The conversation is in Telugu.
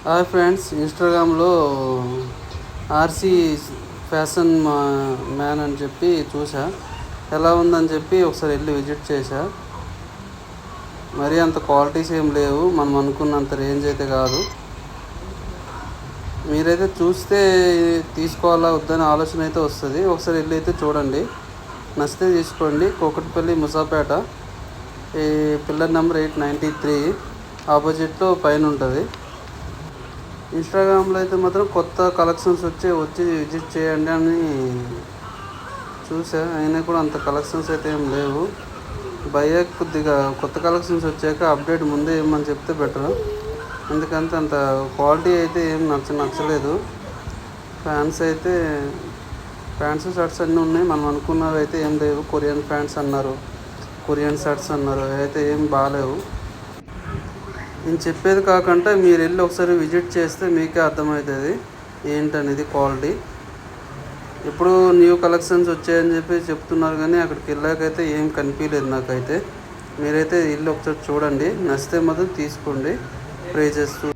హాయ్ ఫ్రెండ్స్, ఇన్స్టాగ్రామ్లో ఆర్సీ ఫ్యాషన్ మ్యాన్ అని చెప్పి చూసా. ఎలా ఉందని చెప్పి ఒకసారి వెళ్ళి విజిట్ చేశా. మరీ అంత క్వాలిటీస్ ఏం లేవు, మనం అనుకున్నంత రేంజ్ అయితే కాదు. మీరైతే చూస్తే తీసుకోవాలా వద్దని ఆలోచన అయితే వస్తుంది. ఒకసారి వెళ్ళి అయితే చూడండి, నచ్చితే తీసుకోండి. కూకట్పల్లి ముసాపేట, ఈ పిల్లర్ నెంబర్ 893 ఆపోజిట్లో పైన ఉంటుంది. ఇన్స్టాగ్రామ్లో అయితే మాత్రం కొత్త కలెక్షన్స్ వచ్చి విజిట్ చేయండి అని చూసా. అయినా కూడా అంత కలెక్షన్స్ అయితే ఏం లేవు. భయ్య కొద్దిగా కొత్త కలెక్షన్స్ వచ్చాక అప్డేట్ ముందే ఏమని చెప్తే బెటర్. ఎందుకంటే అంత క్వాలిటీ అయితే ఏం నచ్చలేదు. ప్యాంట్స్ షర్ట్స్ అన్నీ ఉన్నాయి, మనం అనుకున్నవి అయితే ఏం లేవు. కొరియన్ ప్యాంట్స్ అన్నారు, కొరియన్ షర్ట్స్ అన్నారు, అయితే ఏం బాగాలేవు. నేను చెప్పేది కాకుండా మీరు వెళ్ళి ఒకసారి విజిట్ చేస్తే మీకే అర్థమవుతుంది ఏంటనేది క్వాలిటీ. ఇప్పుడు న్యూ కలెక్షన్స్ వచ్చాయని చెప్పి చెప్తున్నారు, కానీ అక్కడికి వెళ్ళాకైతే ఏం కనిపించలేదు నాకైతే. మీరైతే వెళ్ళి ఒకసారి చూడండి, నచ్చితే మాత్రం తీసుకోండి. ప్రైజెస్